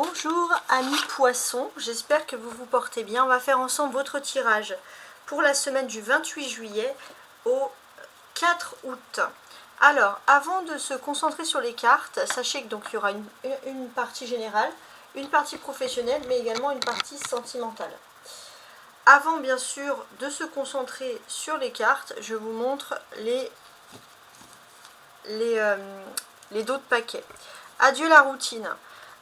Bonjour amis poissons, j'espère que vous vous portez bien. On va faire ensemble votre tirage pour la semaine du 28 juillet au 4 août. Alors, avant de se concentrer sur les cartes, sachez que donc il y aura une partie générale, une partie professionnelle, mais également une partie sentimentale. Avant bien sûr de se concentrer sur les cartes, je vous montre les dos de paquet. Adieu la routine.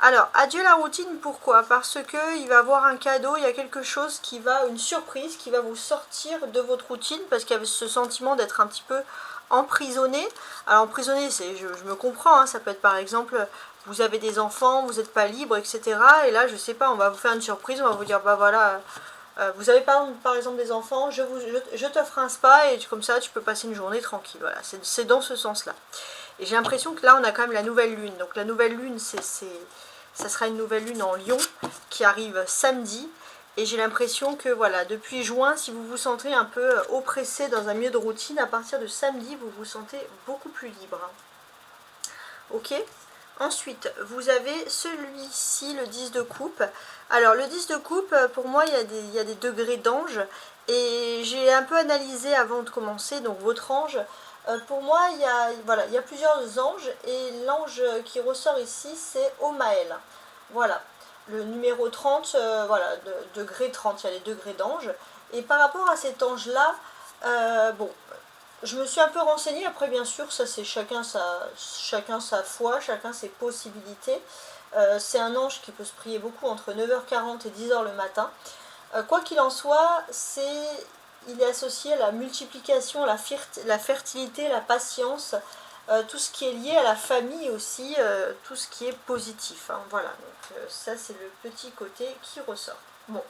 Alors, adieu la routine, pourquoi? Parce que il va avoir un cadeau, il y a quelque chose qui va, une surprise qui va vous sortir de votre routine, parce qu'il y a ce sentiment d'être un petit peu emprisonné. Alors, emprisonné, je me comprends, hein, ça peut être par exemple, vous avez des enfants, vous n'êtes pas libre, etc. Et là, je sais pas, on va vous faire une surprise, on va vous dire, bah voilà, vous avez par exemple des enfants, je t'offre un spa, et comme ça, tu peux passer une journée tranquille. Voilà, c'est dans ce sens-là. Et j'ai l'impression que là, on a quand même la nouvelle lune. Donc la nouvelle lune, ça sera une nouvelle lune en Lion qui arrive samedi. Et j'ai l'impression que voilà, depuis juin, si vous vous sentez un peu oppressé dans un milieu de routine, à partir de samedi, vous vous sentez beaucoup plus libre. Ok? Ensuite, vous avez celui-ci, le 10 de coupe. Alors, le 10 de coupe, pour moi, il y a des degrés d'ange. Et j'ai un peu analysé avant de commencer, donc votre ange. Pour moi, il y a plusieurs anges. Et l'ange qui ressort ici, c'est Omaël. Voilà. Le numéro 30, voilà, degré 30, il y a les degrés d'ange. Et par rapport à cet ange-là, bon, je me suis un peu renseignée, après bien sûr, ça c'est chacun sa foi, chacun ses possibilités. C'est un ange qui peut se prier beaucoup entre 9h40 et 10h le matin. Quoi qu'il en soit, il est associé à la multiplication, la fertilité, la patience, tout ce qui est lié à la famille aussi, tout ce qui est positif. Hein, voilà, donc ça c'est le petit côté qui ressort. Bon,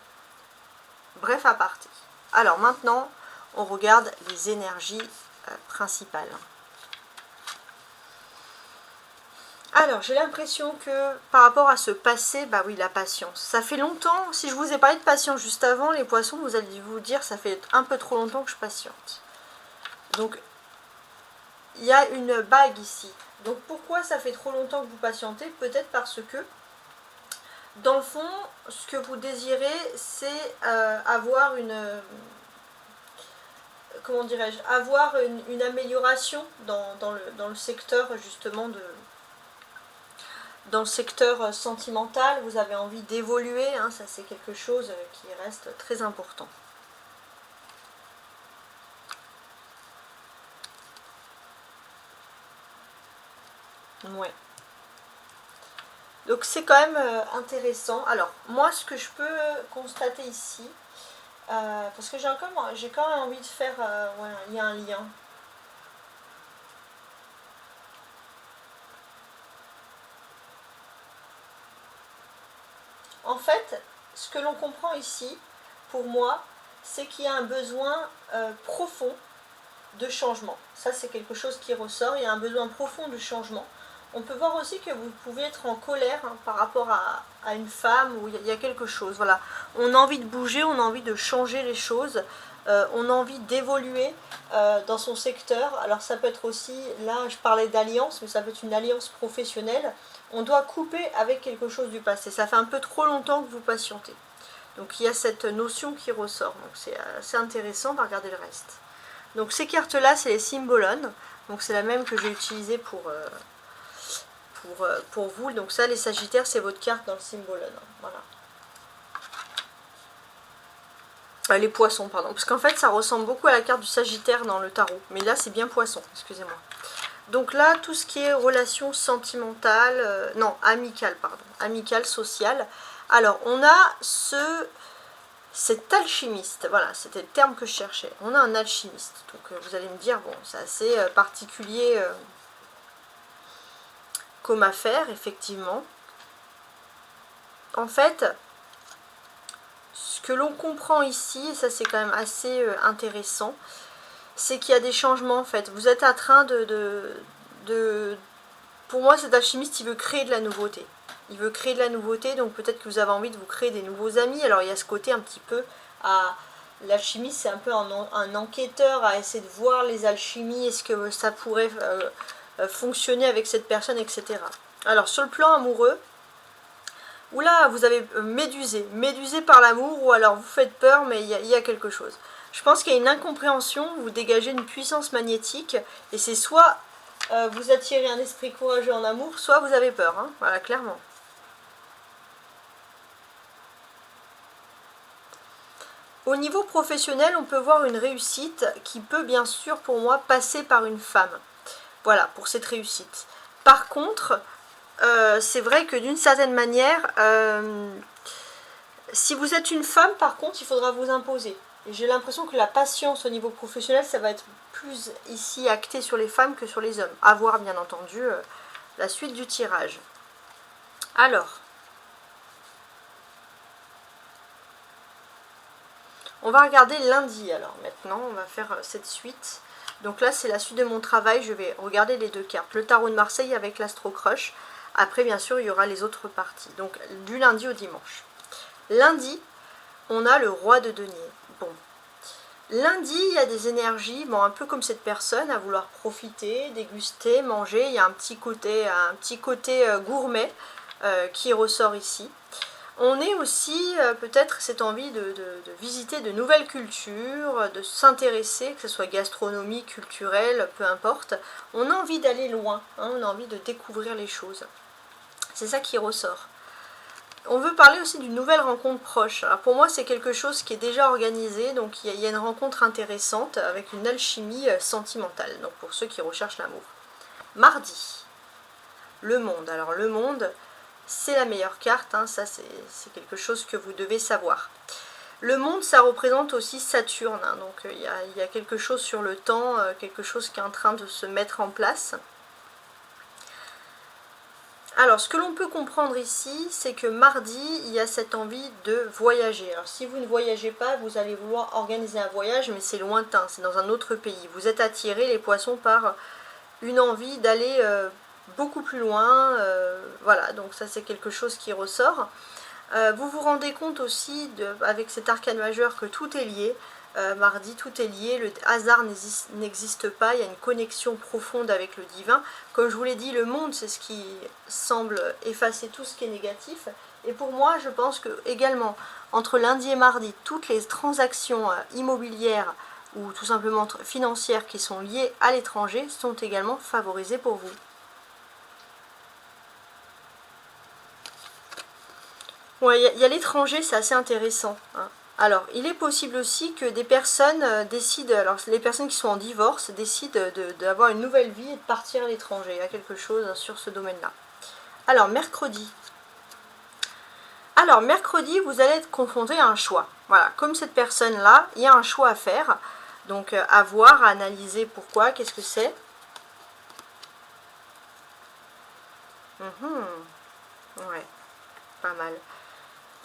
bref aparté. Alors maintenant, on regarde les énergies principales. Alors, j'ai l'impression que par rapport à ce passé, bah oui, la patience. Ça fait longtemps, si je vous ai parlé de patience juste avant, les poissons, vous allez vous dire, ça fait un peu trop longtemps que je patiente. Donc, il y a une bague ici. Donc, pourquoi ça fait trop longtemps que vous patientez? Peut-être parce que, dans le fond, ce que vous désirez, c'est avoir comment dirais-je, avoir une amélioration dans le secteur justement dans le secteur sentimental. Vous avez envie d'évoluer, hein, ça c'est quelque chose qui reste très important. Ouais. Donc c'est quand même intéressant. Alors moi ce que je peux constater ici, parce que j'ai quand même envie de faire, ouais, il y a un lien. En fait, ce que l'on comprend ici, pour moi, c'est qu'il y a un besoin profond de changement. Ça, c'est quelque chose qui ressort. Il y a un besoin profond de changement. On peut voir aussi que vous pouvez être en colère, hein, par rapport à une femme, où il y a quelque chose. Voilà. On a envie de bouger, on a envie de changer les choses. On a envie d'évoluer dans son secteur. Alors ça peut être aussi, là je parlais d'alliance, mais ça peut être une alliance professionnelle. On doit couper avec quelque chose du passé. Ça fait un peu trop longtemps que vous patientez. Donc il y a cette notion qui ressort. Donc c'est assez intéressant, on va regarder le reste. Donc ces cartes-là, c'est les symbolones. Donc c'est la même que j'ai utilisée pour vous. Donc ça, les sagittaires, c'est votre carte dans le symbolone. Voilà. Les poissons, pardon. Parce qu'en fait, ça ressemble beaucoup à la carte du sagittaire dans le tarot. Mais là, c'est bien poisson, excusez-moi. Donc là, tout ce qui est relations sentimentales, non, amicales, pardon. Amicales, sociales. Alors, on a cet alchimiste, voilà, c'était le terme que je cherchais. On a un alchimiste. Donc vous allez me dire, bon, c'est assez particulier comme affaire, effectivement. En fait, ce que l'on comprend ici, et ça c'est quand même assez intéressant, c'est qu'il y a des changements en fait. Vous êtes en train pour moi, cet alchimiste, il veut créer de la nouveauté. Il veut créer de la nouveauté, donc peut-être que vous avez envie de vous créer des nouveaux amis. Alors il y a ce côté un petit peu à... L'alchimiste, c'est un peu un enquêteur à essayer de voir les alchimies, est-ce que ça pourrait fonctionner avec cette personne, etc. Alors sur le plan amoureux, ou là vous avez médusé par l'amour, ou alors vous faites peur, mais il y a quelque chose. Je pense qu'il y a une incompréhension, vous dégagez une puissance magnétique, et c'est soit vous attirez un esprit courageux en amour, soit vous avez peur, hein, voilà, clairement. Au niveau professionnel, on peut voir une réussite qui peut bien sûr pour moi passer par une femme. Voilà, pour cette réussite. Par contre, c'est vrai que d'une certaine manière, si vous êtes une femme, par contre, il faudra vous imposer. Et j'ai l'impression que la patience au niveau professionnel, ça va être plus ici acté sur les femmes que sur les hommes. À voir, bien entendu, la suite du tirage. Alors, on va regarder lundi. Alors maintenant, on va faire cette suite. Donc là, c'est la suite de mon travail. Je vais regarder les deux cartes. Le tarot de Marseille avec l'Astro Crush. Après, bien sûr, il y aura les autres parties. Donc, du lundi au dimanche. Lundi, on a le roi de denier. Bon. Lundi, il y a des énergies, bon, un peu comme cette personne, à vouloir profiter, déguster, manger. Il y a un petit côté gourmet qui ressort ici. On est aussi peut-être cette envie de visiter de nouvelles cultures, de s'intéresser, que ce soit gastronomie, culturelle, peu importe. On a envie d'aller loin, hein, on a envie de découvrir les choses. C'est ça qui ressort. On veut parler aussi d'une nouvelle rencontre proche. Alors pour moi, c'est quelque chose qui est déjà organisé, donc il y a une rencontre intéressante avec une alchimie sentimentale, donc pour ceux qui recherchent l'amour. Mardi, le monde. Alors le monde, c'est la meilleure carte, hein, ça c'est quelque chose que vous devez savoir. Le monde, ça représente aussi Saturne, hein, donc il y a quelque chose sur le temps, quelque chose qui est en train de se mettre en place. Alors, ce que l'on peut comprendre ici, c'est que mardi, il y a cette envie de voyager. Alors, si vous ne voyagez pas, vous allez vouloir organiser un voyage, mais c'est lointain, c'est dans un autre pays. Vous êtes attirés, les poissons, par une envie d'aller beaucoup plus loin. Voilà, donc ça, c'est quelque chose qui ressort. Vous vous rendez compte aussi, avec cet arcane majeur, que tout est lié. Mardi, tout est lié, le hasard n'existe pas, il y a une connexion profonde avec le divin. Comme je vous l'ai dit, le monde, c'est ce qui semble effacer tout ce qui est négatif. Et pour moi, je pense que également, entre lundi et mardi, toutes les transactions immobilières ou tout simplement financières qui sont liées à l'étranger sont également favorisées pour vous. Ouais, il y a l'étranger, c'est assez intéressant, hein. Alors, il est possible aussi que des personnes décident, alors les personnes qui sont en divorce décident d'avoir une nouvelle vie et de partir à l'étranger. Il y a quelque chose sur ce domaine-là. Alors, mercredi. Alors, mercredi, vous allez être confronté à un choix. Voilà, comme cette personne-là, il y a un choix à faire. Donc, à voir, à analyser pourquoi, qu'est-ce que c'est. Ouais, pas mal.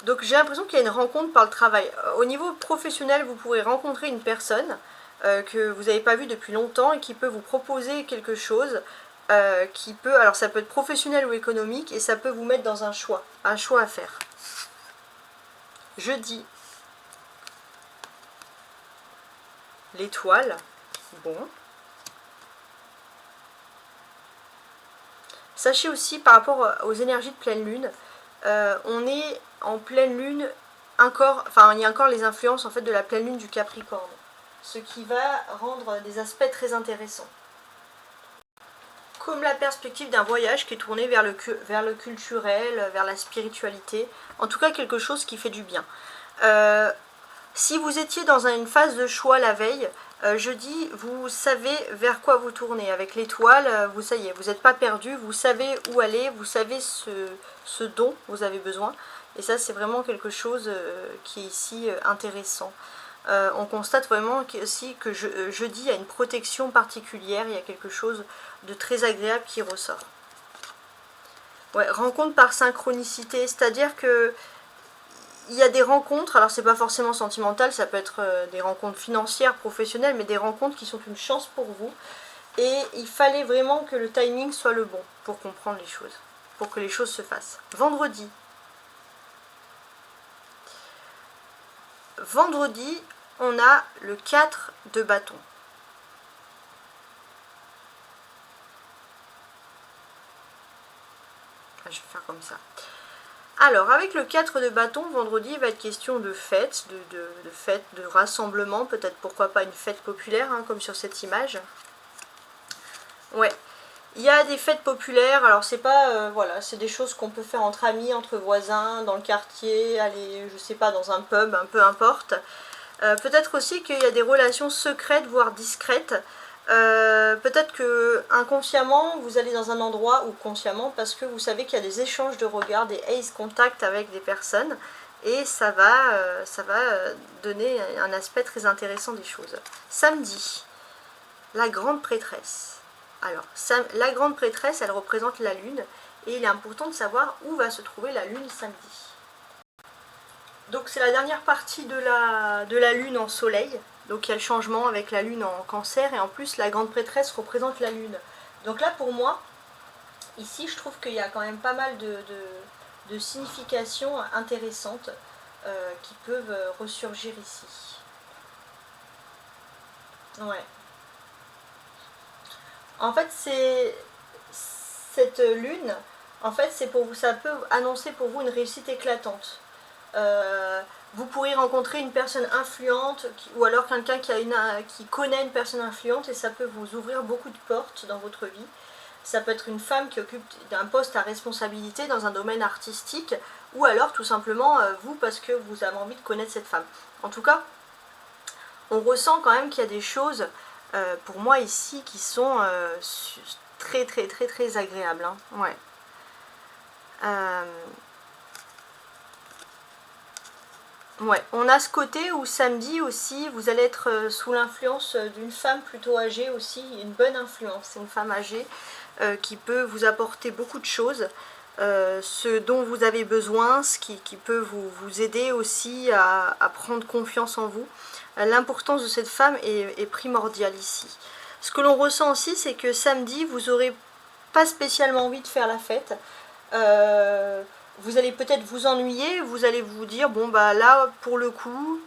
Donc j'ai l'impression qu'il y a une rencontre par le travail. Au niveau professionnel, vous pourrez rencontrer une personne que vous n'avez pas vue depuis longtemps et qui peut vous proposer quelque chose qui peut, alors ça peut être professionnel ou économique, et ça peut vous mettre dans un choix à faire. Jeudi, l'étoile, bon. Sachez aussi par rapport aux énergies de pleine lune, on est en pleine lune, il y a encore les influences en fait de la pleine lune du Capricorne, ce qui va rendre des aspects très intéressants. Comme la perspective d'un voyage qui est tourné vers le culturel, vers la spiritualité, en tout cas quelque chose qui fait du bien. Si vous étiez dans une phase de choix la veille, jeudi, vous savez vers quoi vous tournez. Avec l'étoile, ça y est, vous n'êtes pas perdu, vous savez où aller, vous savez ce dont vous avez besoin. Et ça, c'est vraiment quelque chose qui est ici intéressant. On constate vraiment aussi que jeudi, il y a une protection particulière, il y a quelque chose de très agréable qui ressort. Ouais, rencontre par synchronicité, c'est-à-dire que il y a des rencontres, alors c'est pas forcément sentimental, ça peut être des rencontres financières, professionnelles, mais des rencontres qui sont une chance pour vous. Et il fallait vraiment que le timing soit le bon pour comprendre les choses, pour que les choses se fassent. Vendredi. Vendredi, on a le 4 de bâton. Je vais faire comme ça. Alors, avec le 4 de bâton, vendredi, il va être question de fête, de rassemblement, peut-être pourquoi pas une fête populaire, hein, comme sur cette image. Ouais, il y a des fêtes populaires, alors c'est pas, voilà, c'est des choses qu'on peut faire entre amis, entre voisins, dans le quartier, aller, je sais pas, dans un pub, peu importe. Peut-être aussi qu'il y a des relations secrètes, voire discrètes. Peut-être que inconsciemment vous allez dans un endroit, ou consciemment, parce que vous savez qu'il y a des échanges de regards, des eye contact avec des personnes, et ça va donner un aspect très intéressant des choses. Samedi, la grande prêtresse. Alors, la grande prêtresse, elle représente la lune, et il est important de savoir où va se trouver la lune samedi. Donc c'est la dernière partie de la lune en soleil. Donc il y a le changement avec la lune en cancer, et en plus la grande prêtresse représente la lune. Donc là pour moi, ici je trouve qu'il y a quand même pas mal de significations intéressantes qui peuvent ressurgir ici. Ouais. En fait cette lune, en fait c'est pour vous, ça peut annoncer pour vous une réussite éclatante. Vous pourriez rencontrer une personne influente, ou alors quelqu'un qui connaît une personne influente, et ça peut vous ouvrir beaucoup de portes dans votre vie. Ça peut être une femme qui occupe un poste à responsabilité dans un domaine artistique, ou alors tout simplement vous, parce que vous avez envie de connaître cette femme. En tout cas, on ressent quand même qu'il y a des choses, pour moi ici, qui sont très très très très agréables. Hein. Ouais. Ouais, on a ce côté où samedi aussi, vous allez être sous l'influence d'une femme plutôt âgée aussi, une bonne influence, c'est une femme âgée qui peut vous apporter beaucoup de choses, ce dont vous avez besoin, ce qui peut vous aider aussi à prendre confiance en vous. L'importance de cette femme est primordiale ici. Ce que l'on ressent aussi, c'est que samedi, vous n'aurez pas spécialement envie de faire la fête. Vous allez peut-être vous ennuyer, vous allez vous dire, bon bah là, pour le coup,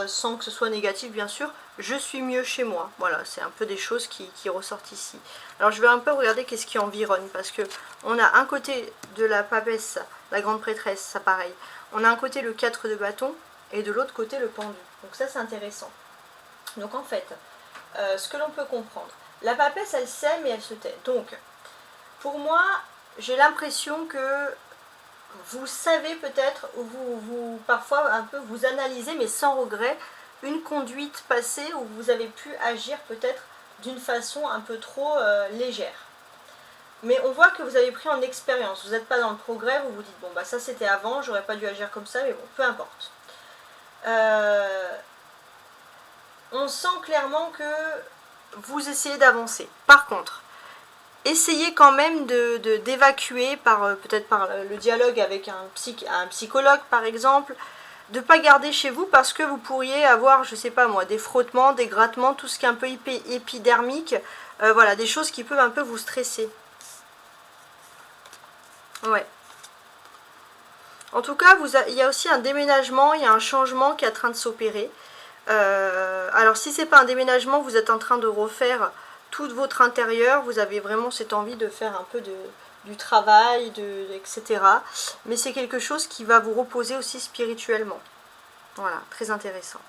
sans que ce soit négatif bien sûr, je suis mieux chez moi. Voilà, c'est un peu des choses qui ressortent ici. Alors je vais un peu regarder qu'est-ce qui environne, parce que on a un côté de la papesse, la grande prêtresse, ça pareil. On a un côté le 4 de bâton, et de l'autre côté le pendu. Donc ça c'est intéressant. Donc en fait, ce que l'on peut comprendre, la papesse elle sait mais elle se tait. Donc, pour moi, j'ai l'impression que vous savez peut-être, ou vous parfois un peu vous analysez, mais sans regret, une conduite passée où vous avez pu agir peut-être d'une façon un peu trop légère. Mais on voit que vous avez pris en expérience, vous n'êtes pas dans le progrès, vous vous dites, bon bah ça c'était avant, j'aurais pas dû agir comme ça, mais bon, peu importe. On sent clairement que vous essayez d'avancer. Par contre, essayez quand même d'évacuer peut-être par le dialogue avec un psychologue par exemple, de ne pas garder chez vous, parce que vous pourriez avoir, je sais pas moi, des frottements, des grattements, tout ce qui est un peu épidermique, voilà, des choses qui peuvent un peu vous stresser. Ouais. En tout cas, il y a aussi un déménagement, il y a un changement qui est en train de s'opérer. Alors si c'est pas un déménagement, vous êtes en train de refaire tout votre intérieur, vous avez vraiment cette envie de faire un peu du travail, etc. Mais c'est quelque chose qui va vous reposer aussi spirituellement. Voilà, très intéressant.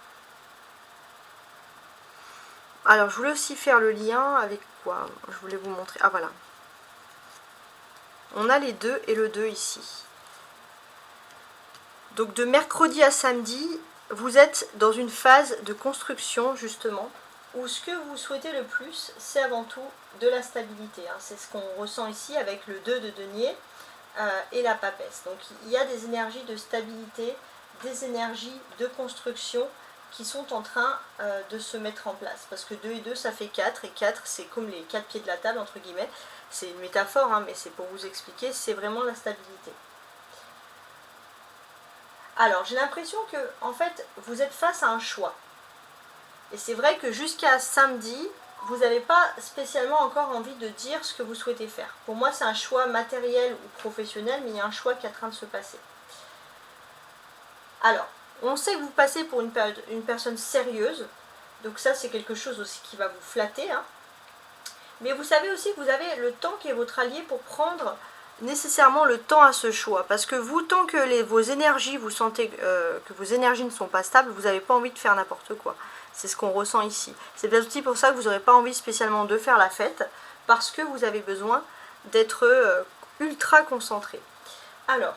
Alors je voulais aussi faire le lien avec quoi? Je voulais vous montrer. Ah voilà. On a les 2 et le 2 ici. Donc de mercredi à samedi, vous êtes dans une phase de construction justement, où ce que vous souhaitez le plus, c'est avant tout de la stabilité. Hein. C'est ce qu'on ressent ici avec le 2 de denier et la papesse. Donc il y a des énergies de stabilité, des énergies de construction qui sont en train de se mettre en place. Parce que 2 et 2, ça fait 4, et 4, c'est comme les 4 pieds de la table, entre guillemets. C'est une métaphore, hein, mais c'est pour vous expliquer, c'est vraiment la stabilité. Alors, j'ai l'impression que, en fait, vous êtes face à un choix. Et c'est vrai que jusqu'à samedi, vous n'avez pas spécialement encore envie de dire ce que vous souhaitez faire. Pour moi, c'est un choix matériel ou professionnel, mais il y a un choix qui est en train de se passer. Alors, on sait que vous passez pour une personne sérieuse, donc ça, c'est quelque chose aussi qui va vous flatter. Hein. Mais vous savez aussi que vous avez le temps qui est votre allié pour prendre nécessairement le temps à ce choix, parce que vous, tant que vos énergies, vous sentez que vos énergies ne sont pas stables, vous n'avez pas envie de faire n'importe quoi. C'est ce qu'on ressent ici. C'est peut-être aussi pour ça que vous n'aurez pas envie spécialement de faire la fête, parce que vous avez besoin d'être ultra concentré. Alors,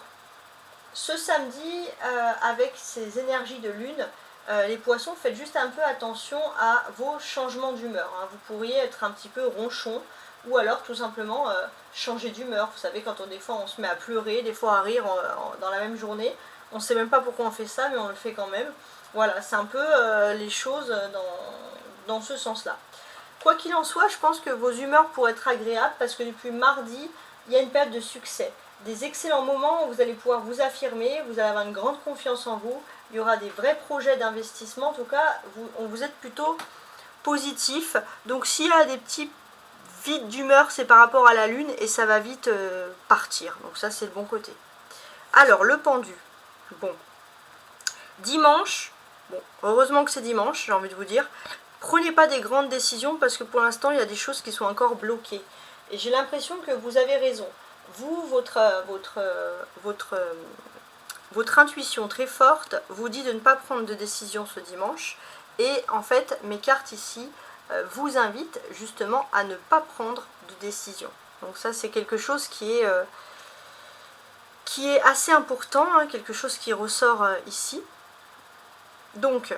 ce samedi, avec ces énergies de lune, les poissons, faites juste un peu attention à vos changements d'humeur. Hein. Vous pourriez être un petit peu ronchon, ou alors tout simplement changer d'humeur. Vous savez, quand des fois on se met à pleurer, des fois à rire dans la même journée, on ne sait même pas pourquoi on fait ça, mais on le fait quand même. Voilà, c'est un peu les choses dans ce sens-là. Quoi qu'il en soit, je pense que vos humeurs pourraient être agréables, parce que depuis mardi, il y a une période de succès. Des excellents moments où vous allez pouvoir vous affirmer, vous allez avoir une grande confiance en vous, il y aura des vrais projets d'investissement, en tout cas, vous êtes plutôt positif. Donc s'il y a des petits vides d'humeur, c'est par rapport à la lune, et ça va vite partir. Donc ça, c'est le bon côté. Alors, le pendu. Bon. Dimanche, bon, heureusement que c'est dimanche, j'ai envie de vous dire. Prenez pas des grandes décisions, parce que pour l'instant, il y a des choses qui sont encore bloquées. Et j'ai l'impression que vous avez raison. Vous, votre intuition très forte vous dit de ne pas prendre de décision ce dimanche. Et en fait, mes cartes ici vous invitent justement à ne pas prendre de décision. Donc ça, c'est quelque chose qui est assez important, hein, quelque chose qui ressort ici. Donc,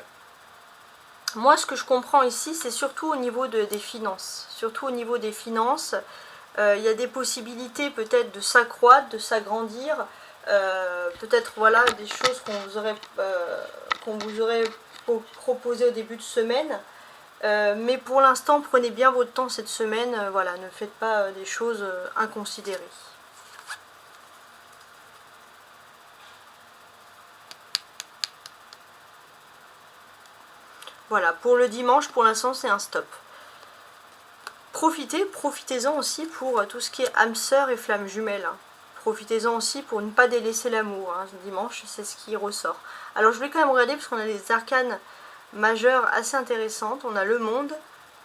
moi, ce que je comprends ici, c'est surtout au niveau des finances. Surtout au niveau des finances, il y a des possibilités peut-être de s'accroître, de s'agrandir. Peut-être voilà des choses qu'on vous aurait proposé au début de semaine. Mais pour l'instant, prenez bien votre temps cette semaine. Voilà, ne faites pas des choses inconsidérées. Voilà, pour le dimanche, pour l'instant, c'est un stop. Profitez-en aussi pour tout ce qui est âme sœur et flamme jumelle. Hein. Profitez-en aussi pour ne pas délaisser l'amour. Hein. Dimanche, c'est ce qui ressort. Alors, je vais quand même regarder parce qu'on a des arcanes majeures assez intéressantes. On a le monde,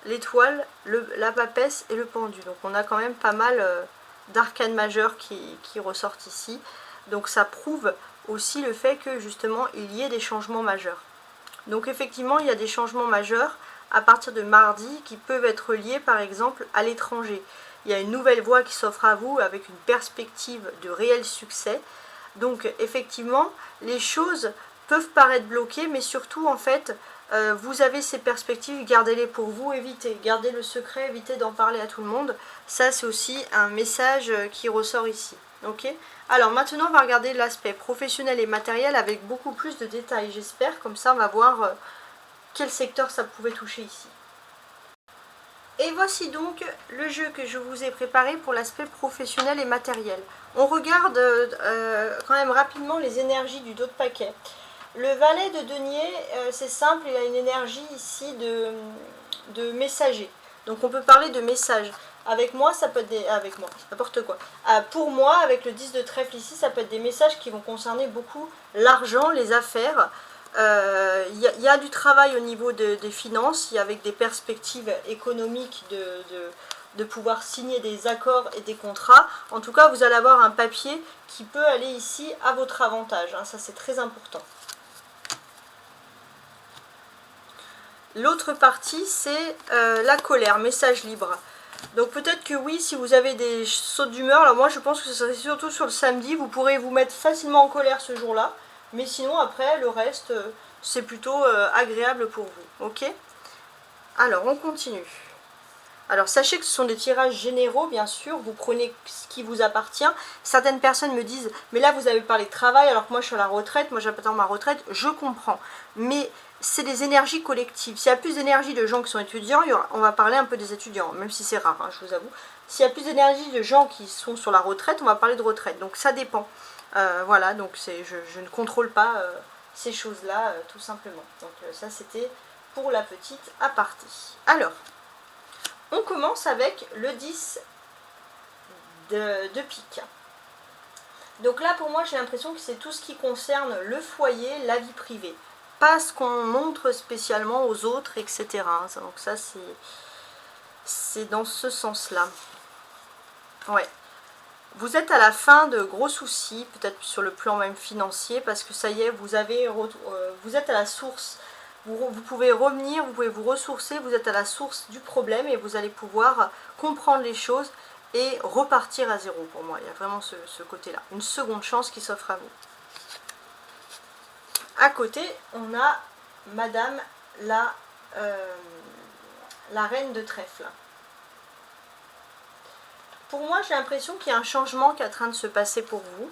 l'étoile, la papesse et le pendu. Donc, on a quand même pas mal d'arcanes majeures qui ressortent ici. Donc, ça prouve aussi le fait que, justement, il y ait des changements majeurs. Donc effectivement, il y a des changements majeurs à partir de mardi qui peuvent être liés par exemple à l'étranger. Il y a une nouvelle voie qui s'offre à vous avec une perspective de réel succès. Donc effectivement, les choses peuvent paraître bloquées, mais surtout en fait, vous avez ces perspectives, gardez-les pour vous, gardez le secret, évitez d'en parler à tout le monde. Ça, c'est aussi un message qui ressort ici. Ok ? Alors maintenant, on va regarder l'aspect professionnel et matériel avec beaucoup plus de détails, j'espère. Comme ça, on va voir quel secteur ça pouvait toucher ici. Et voici donc le jeu que je vous ai préparé pour l'aspect professionnel et matériel. On regarde quand même rapidement les énergies du dos de paquet. Le valet de denier, c'est simple, il a une énergie ici de messager. Donc on peut parler de message. Avec moi, ça peut être avec moi, n'importe quoi. Pour moi, avec le 10 de trèfle ici, ça peut être des messages qui vont concerner beaucoup l'argent, les affaires. Il y a du travail au niveau des finances, avec des perspectives économiques de pouvoir signer des accords et des contrats. En tout cas, vous allez avoir un papier qui peut aller ici à votre avantage. Hein, ça, c'est très important. L'autre partie, c'est la colère, message libre. Donc peut-être que oui, si vous avez des sautes d'humeur, alors moi je pense que ce serait surtout sur le samedi, vous pourrez vous mettre facilement en colère ce jour-là. Mais sinon après, le reste, c'est plutôt agréable pour vous. Ok ? Alors on continue. Alors sachez que ce sont des tirages généraux, bien sûr, vous prenez ce qui vous appartient. Certaines personnes me disent, mais là vous avez parlé de travail, alors que moi je suis à la retraite, moi j'attends ma retraite, je comprends. Mais c'est des énergies collectives. S'il y a plus d'énergie de gens qui sont étudiants, on va parler un peu des étudiants, même si c'est rare, hein, je vous avoue. S'il y a plus d'énergie de gens qui sont sur la retraite, on va parler de retraite. Donc ça dépend. Voilà, donc je ne contrôle pas ces choses-là, tout simplement. Donc ça c'était pour la petite aparté. Alors, on commence avec le 10 de pique. Donc là, pour moi, j'ai l'impression que c'est tout ce qui concerne le foyer, la vie privée. Pas ce qu'on montre spécialement aux autres, etc. Donc ça, c'est dans ce sens-là. Ouais. Vous êtes à la fin de gros soucis, peut-être sur le plan même financier, parce que ça y est, vous êtes à la source. Vous pouvez revenir, vous pouvez vous ressourcer, vous êtes à la source du problème et vous allez pouvoir comprendre les choses et repartir à zéro pour moi. Il y a vraiment ce côté-là. Une seconde chance qui s'offre à vous. À côté, on a Madame la reine de trèfle. Pour moi, j'ai l'impression qu'il y a un changement qui est en train de se passer pour vous.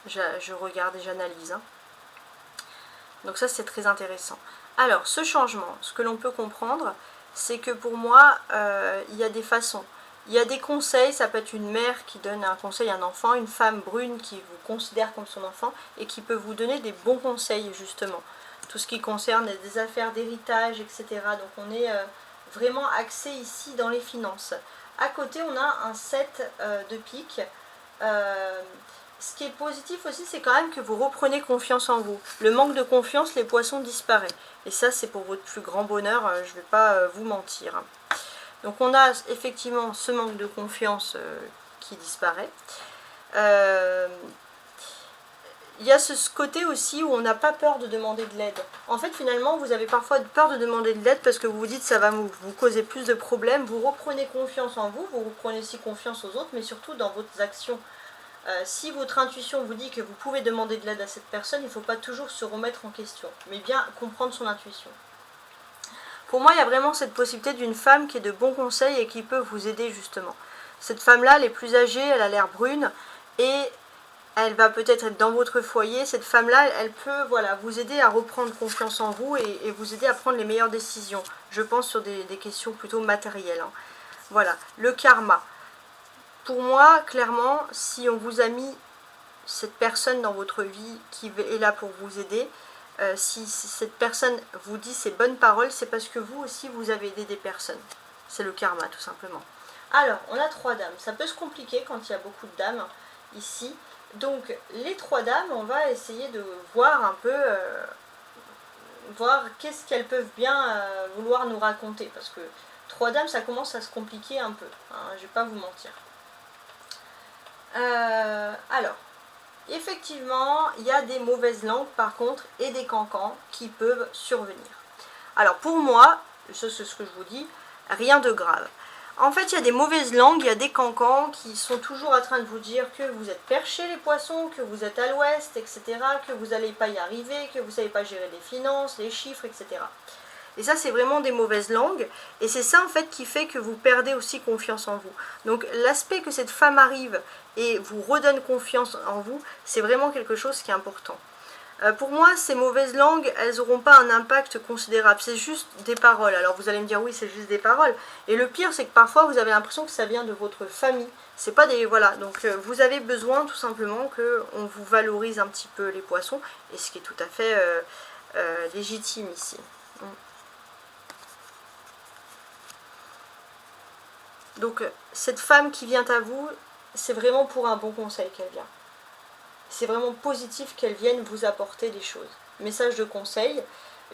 Je regarde et j'analyse. Hein. Donc ça, c'est très intéressant. Alors, ce changement, ce que l'on peut comprendre, c'est que pour moi, il y a des façons. Il y a des conseils, ça peut être une mère qui donne un conseil à un enfant, une femme brune qui vous considère comme son enfant et qui peut vous donner des bons conseils, justement. Tout ce qui concerne des affaires d'héritage, etc. Donc on est vraiment axé ici dans les finances. À côté, on a un 7 de pique. Ce qui est positif aussi, c'est quand même que vous reprenez confiance en vous. Le manque de confiance, les poissons disparaît. Et ça, c'est pour votre plus grand bonheur, je ne vais pas vous mentir. Donc on a effectivement ce manque de confiance qui disparaît. Il y a ce côté aussi où on n'a pas peur de demander de l'aide. En fait, finalement, vous avez parfois peur de demander de l'aide parce que vous vous dites que ça va vous causer plus de problèmes. Vous reprenez confiance en vous, vous reprenez aussi confiance aux autres, mais surtout dans vos actions. Si votre intuition vous dit que vous pouvez demander de l'aide à cette personne, il ne faut pas toujours se remettre en question, mais bien comprendre son intuition. Pour moi, il y a vraiment cette possibilité d'une femme qui est de bons conseils et qui peut vous aider justement. Cette femme-là, elle est plus âgée, elle a l'air brune et elle va peut-être être dans votre foyer. Cette femme-là, elle peut vous aider à reprendre confiance en vous et vous aider à prendre les meilleures décisions. Je pense sur des questions plutôt matérielles. Hein. Voilà, le karma. Pour moi, clairement, si on vous a mis cette personne dans votre vie qui est là pour vous aider, si cette personne vous dit ces bonnes paroles, c'est parce que vous aussi, vous avez aidé des personnes. C'est le karma, tout simplement. Alors, on a 3 dames. Ça peut se compliquer quand il y a beaucoup de dames ici. Donc, les 3 dames, on va essayer de voir un peu, voir qu'est-ce qu'elles peuvent bien vouloir nous raconter. Parce que 3 dames, ça commence à se compliquer un peu. Hein, je ne vais pas vous mentir. Alors, effectivement, il y a des mauvaises langues par contre et des cancans qui peuvent survenir. Alors pour moi, c'est ce que je vous dis, rien de grave. En fait, il y a des mauvaises langues, il y a des cancans qui sont toujours en train de vous dire que vous êtes perchés les poissons, que vous êtes à l'ouest, etc., que vous n'allez pas y arriver, que vous ne savez pas gérer les finances, les chiffres, etc. Et ça, c'est vraiment des mauvaises langues. Et c'est ça, en fait, qui fait que vous perdez aussi confiance en vous. Donc, l'aspect que cette femme arrive et vous redonne confiance en vous, c'est vraiment quelque chose qui est important. Pour moi, ces mauvaises langues, elles n'auront pas un impact considérable. C'est juste des paroles. Alors, vous allez me dire, oui, c'est juste des paroles. Et le pire, c'est que parfois, vous avez l'impression que ça vient de votre famille. C'est pas des... Voilà. Donc, vous avez besoin, tout simplement, qu'on vous valorise un petit peu les poissons. Et ce qui est tout à fait légitime ici. Donc, cette femme qui vient à vous, c'est vraiment pour un bon conseil qu'elle vient. C'est vraiment positif qu'elle vienne vous apporter des choses. Message de conseil.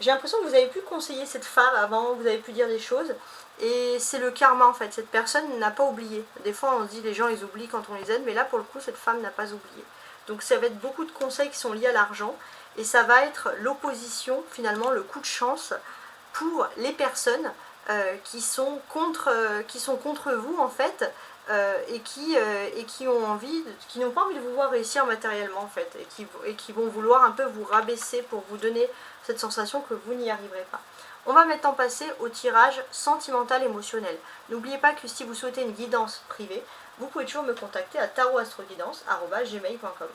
J'ai l'impression que vous avez pu conseiller cette femme avant, vous avez pu dire des choses. Et c'est le karma en fait. Cette personne n'a pas oublié. Des fois on se dit les gens ils oublient quand on les aide, mais là pour le coup cette femme n'a pas oublié. Donc ça va être beaucoup de conseils qui sont liés à l'argent. Et ça va être l'opposition, finalement, le coup de chance pour les personnes qui sont contre vous en fait et qui ont envie, qui n'ont pas envie de vous voir réussir matériellement en fait et qui vont vouloir un peu vous rabaisser pour vous donner cette sensation que vous n'y arriverez pas. On va maintenant passer au tirage sentimental émotionnel. N'oubliez pas que si vous souhaitez une guidance privée, vous pouvez toujours me contacter à tarotastroguidance@gmail.com.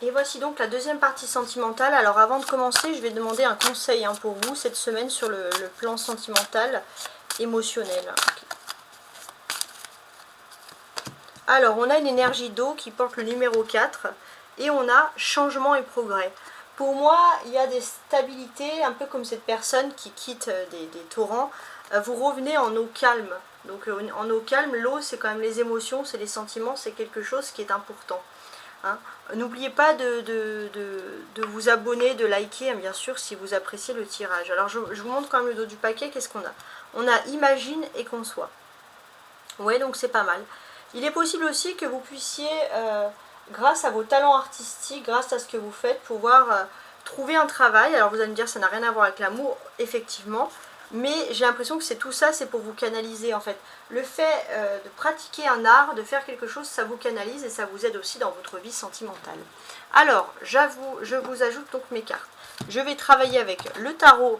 Et voici donc la deuxième partie sentimentale. Alors avant de commencer, je vais demander un conseil pour vous cette semaine sur le plan sentimental émotionnel. Alors on a une énergie d'eau qui porte le numéro 4 et on a changement et progrès. Pour moi, il y a des stabilités, un peu comme cette personne qui quitte des torrents. Vous revenez en eau calme. Donc en eau calme, l'eau c'est quand même les émotions, c'est les sentiments, c'est quelque chose qui est important. Hein. N'oubliez pas de vous abonner, de liker, hein, bien sûr, si vous appréciez le tirage. Alors, je vous montre quand même le dos du paquet. Qu'est-ce qu'on a? On a imagine et conçoit. Ouais, donc c'est pas mal. Il est possible aussi que vous puissiez, grâce à vos talents artistiques, grâce à ce que vous faites, pouvoir trouver un travail. Alors, vous allez me dire, ça n'a rien à voir avec l'amour, effectivement. Mais j'ai l'impression que c'est tout ça, c'est pour vous canaliser en fait. Le fait de pratiquer un art, de faire quelque chose, ça vous canalise et ça vous aide aussi dans votre vie sentimentale. Alors, je vous ajoute donc mes cartes. Je vais travailler avec le tarot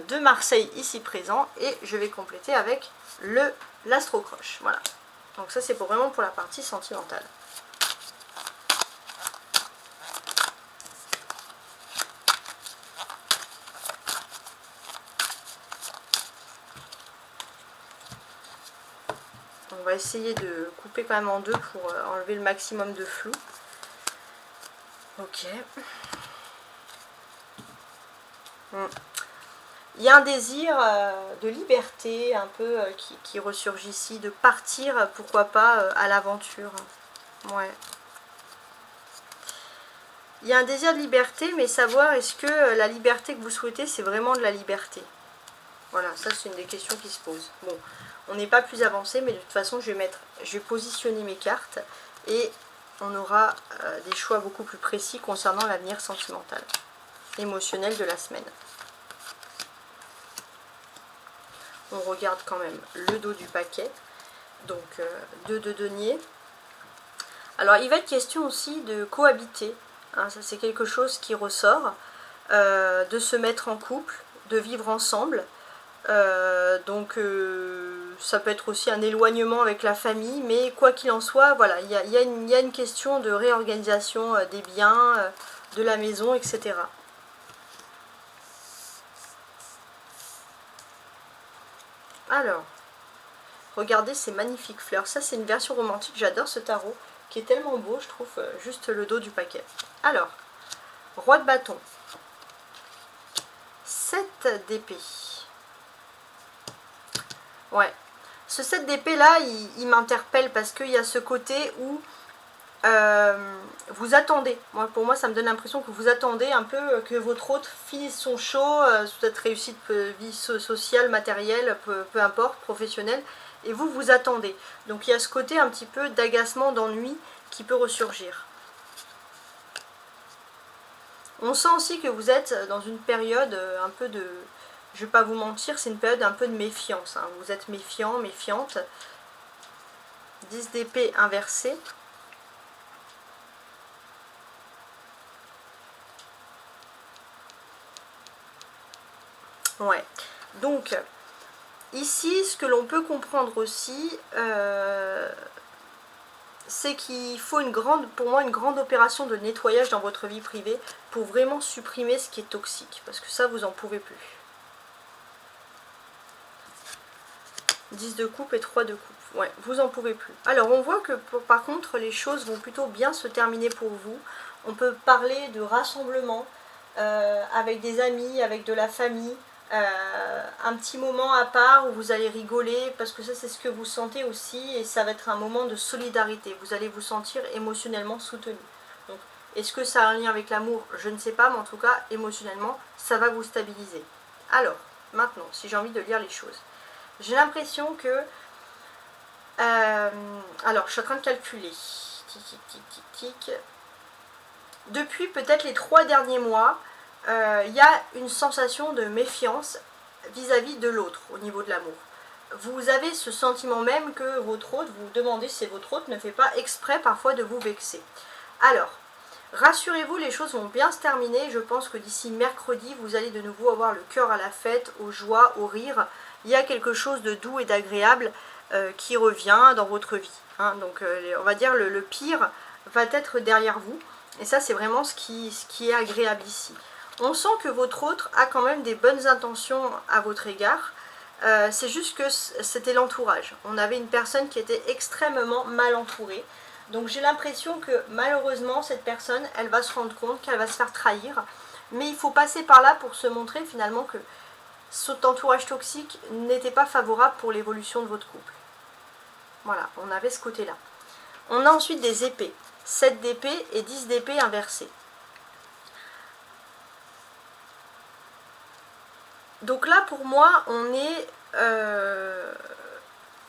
de Marseille ici présent et je vais compléter avec l'Astro-Croche. Voilà. Donc ça c'est vraiment pour la partie sentimentale. On va essayer de couper quand même en deux pour enlever le maximum de flou. Ok. Il y a un désir de liberté un peu qui ressurgit ici, de partir, pourquoi pas, à l'aventure. Ouais. Il y a un désir de liberté, mais savoir est-ce que la liberté que vous souhaitez, c'est vraiment de la liberté. Voilà, ça c'est une des questions qui se posent. Bon, on n'est pas plus avancé, mais de toute façon, je vais positionner mes cartes et on aura des choix beaucoup plus précis concernant l'avenir sentimental, émotionnel de la semaine. On regarde quand même le dos du paquet, donc 2 de denier. Alors, il va être question aussi de cohabiter, hein, ça c'est quelque chose qui ressort, de se mettre en couple, de vivre ensemble. Donc ça peut être aussi un éloignement avec la famille, mais quoi qu'il en soit, voilà, il y a une question de réorganisation des biens, de la maison, etc. Alors, regardez ces magnifiques fleurs. Ça, c'est une version romantique. J'adore ce tarot qui est tellement beau, je trouve, juste le dos du paquet. Alors, roi de bâton. 7 d'épée. Ouais. Ce 7 d'épée là, il m'interpelle parce qu'il y a ce côté où vous attendez. Pour moi, ça me donne l'impression que vous attendez un peu que votre hôte finisse son show, peut-être réussite vie sociale, matérielle, peu importe, professionnelle, et vous attendez. Donc il y a ce côté un petit peu d'agacement, d'ennui qui peut ressurgir. On sent aussi que vous êtes dans une période un peu de... Je ne vais pas vous mentir, c'est une période un peu de méfiance. Hein. Vous êtes méfiant, méfiante. 10 d'épée inversé. Ouais. Donc, ici, ce que l'on peut comprendre aussi, c'est qu'il faut pour moi une grande opération de nettoyage dans votre vie privée pour vraiment supprimer ce qui est toxique. Parce que ça, vous n'en pouvez plus. 10 de coupe et 3 de coupe. Ouais, vous en pouvez plus. Alors, on voit que par contre, les choses vont plutôt bien se terminer pour vous. On peut parler de rassemblement avec des amis, avec de la famille. Un petit moment à part où vous allez rigoler parce que ça c'est ce que vous sentez aussi et ça va être un moment de solidarité, vous allez vous sentir émotionnellement soutenu. Donc est-ce que ça a un lien avec l'amour? Je ne sais pas, mais en tout cas émotionnellement ça va vous stabiliser. Alors maintenant, si j'ai envie de lire les choses, j'ai l'impression que alors je suis en train de calculer depuis peut-être les 3 derniers mois, il y a une sensation de méfiance vis-à-vis de l'autre au niveau de l'amour. Vous avez ce sentiment même que votre hôte, vous vous demandez si votre hôte ne fait pas exprès parfois de vous vexer. Alors, rassurez-vous, les choses vont bien se terminer. Je pense que d'ici mercredi, vous allez de nouveau avoir le cœur à la fête, aux joies, au rire. Il y a quelque chose de doux et d'agréable qui revient dans votre vie. Hein. Donc, on va dire le pire va être derrière vous. Et ça, c'est vraiment ce qui est agréable ici. On sent que votre autre a quand même des bonnes intentions à votre égard. C'est juste que c'était l'entourage. On avait une personne qui était extrêmement mal entourée. Donc j'ai l'impression que malheureusement, cette personne, elle va se rendre compte qu'elle va se faire trahir. Mais il faut passer par là pour se montrer finalement que cet entourage toxique n'était pas favorable pour l'évolution de votre couple. Voilà, on avait ce côté-là. On a ensuite des épées. 7 d'épée et 10 d'épée inversé. Donc là, pour moi, on est...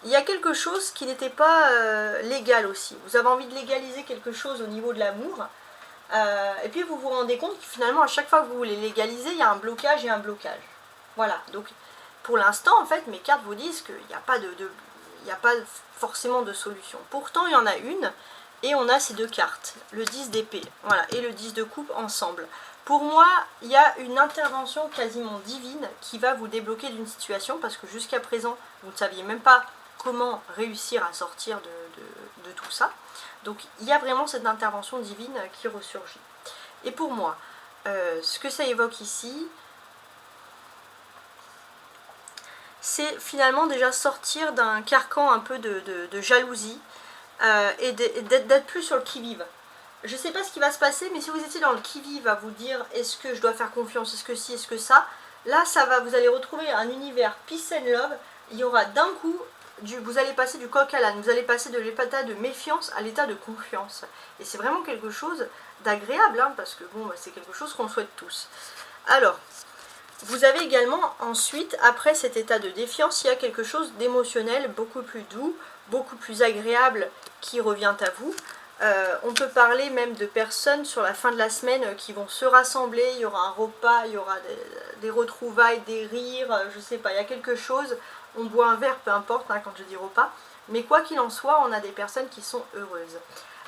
il y a quelque chose qui n'était pas légal aussi. Vous avez envie de légaliser quelque chose au niveau de l'amour. Et puis vous vous rendez compte que finalement, à chaque fois que vous voulez légaliser, il y a un blocage et un blocage. Voilà. Donc pour l'instant, en fait, mes cartes vous disent qu'il n'y a pas il n'y a pas forcément de solution. Pourtant, il y en a une. Et on a ces deux cartes. Le 10 d'épée. Voilà. Et le 10 de coupe ensemble. Pour moi, il y a une intervention quasiment divine qui va vous débloquer d'une situation parce que jusqu'à présent, vous ne saviez même pas comment réussir à sortir de tout ça. Donc il y a vraiment cette intervention divine qui ressurgit. Et pour moi, ce que ça évoque ici, c'est finalement déjà sortir d'un carcan un peu de jalousie et d'être plus sur le qui-vive. Je ne sais pas ce qui va se passer, mais si vous étiez dans le qui-vive à vous dire est-ce que je dois faire confiance, est-ce que si, est-ce que ça, là ça va, vous allez retrouver un univers peace and love. Il y aura d'un coup, vous allez passer du coq à l'âne, vous allez passer de l'état de méfiance à l'état de confiance. Et c'est vraiment quelque chose d'agréable, hein, parce que bon, c'est quelque chose qu'on souhaite tous. Alors, vous avez également ensuite, après cet état de défiance, il y a quelque chose d'émotionnel, beaucoup plus doux, beaucoup plus agréable qui revient à vous. On peut parler même de personnes sur la fin de la semaine qui vont se rassembler, il y aura un repas, il y aura des retrouvailles, des rires, je sais pas, il y a quelque chose, on boit un verre, peu importe hein, quand je dis repas, mais quoi qu'il en soit, on a des personnes qui sont heureuses.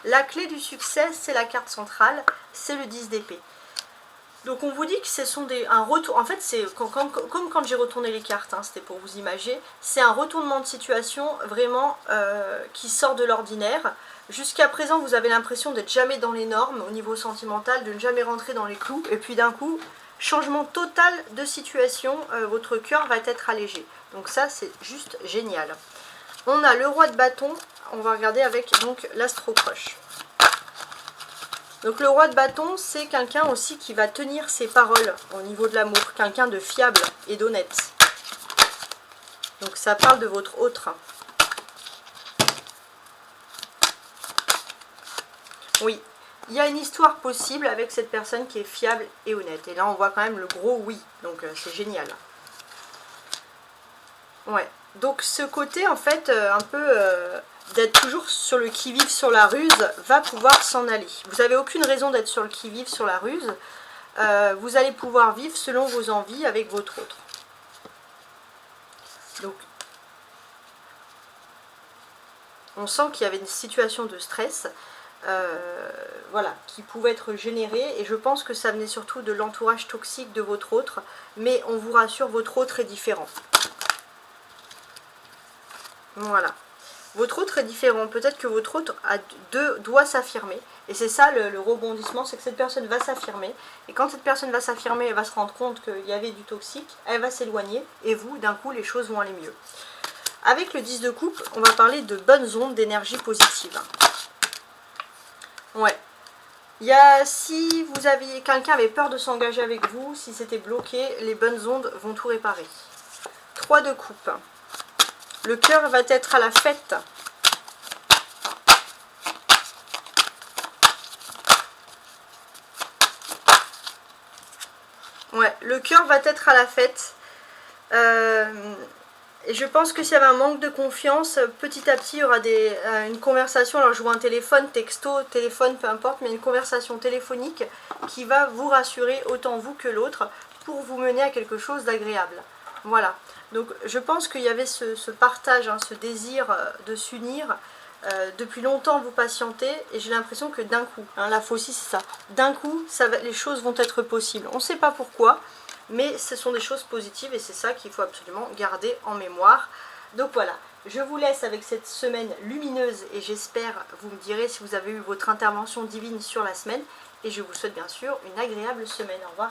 La clé du succès, c'est la carte centrale, c'est le 10 d'épée. Donc on vous dit que ce sont un retour, en fait c'est comme quand j'ai retourné les cartes, hein, c'était pour vous imaginer, c'est un retournement de situation vraiment qui sort de l'ordinaire. Jusqu'à présent vous avez l'impression d'être jamais dans les normes au niveau sentimental, de ne jamais rentrer dans les clous, et puis d'un coup, changement total de situation, votre cœur va être allégé. Donc ça c'est juste génial. On a le roi de bâton, on va regarder avec donc l'astro crush. Donc le roi de bâton, c'est quelqu'un aussi qui va tenir ses paroles au niveau de l'amour, quelqu'un de fiable et d'honnête. Donc ça parle de votre autre. Oui, il y a une histoire possible avec cette personne qui est fiable et honnête. Et là on voit quand même le gros oui, donc c'est génial. Ouais, donc ce côté en fait un peu... d'être toujours sur le qui-vive sur la ruse, va pouvoir s'en aller. Vous n'avez aucune raison d'être sur le qui-vive sur la ruse. Vous allez pouvoir vivre selon vos envies avec votre autre. Donc, on sent qu'il y avait une situation de stress, voilà, qui pouvait être générée. Et je pense que ça venait surtout de l'entourage toxique de votre autre. Mais on vous rassure, votre autre est différent. Voilà. Votre autre est différent, peut-être que votre autre doit s'affirmer. Et c'est ça le rebondissement, c'est que cette personne va s'affirmer. Et quand cette personne va s'affirmer, elle va se rendre compte qu'il y avait du toxique, elle va s'éloigner. Et vous, d'un coup, les choses vont aller mieux. Avec le 10 de coupe, on va parler de bonnes ondes d'énergie positive. Ouais. Si vous aviez quelqu'un avait peur de s'engager avec vous, si c'était bloqué, les bonnes ondes vont tout réparer. 3 de coupe. Le cœur va être à la fête. Ouais, le cœur va être à la fête. Et je pense que s'il y avait un manque de confiance, petit à petit, il y aura une conversation. Alors, je vois un téléphone, texto, téléphone, peu importe, mais une conversation téléphonique qui va vous rassurer autant vous que l'autre pour vous mener à quelque chose d'agréable. Voilà. Donc je pense qu'il y avait ce partage, hein, ce désir de s'unir. Depuis longtemps vous patientez et j'ai l'impression que d'un coup, hein, la faucille c'est ça, d'un coup les choses vont être possibles. On ne sait pas pourquoi, mais ce sont des choses positives et c'est ça qu'il faut absolument garder en mémoire. Donc voilà, je vous laisse avec cette semaine lumineuse et j'espère, vous me direz si vous avez eu votre intervention divine sur la semaine et je vous souhaite bien sûr une agréable semaine. Au revoir.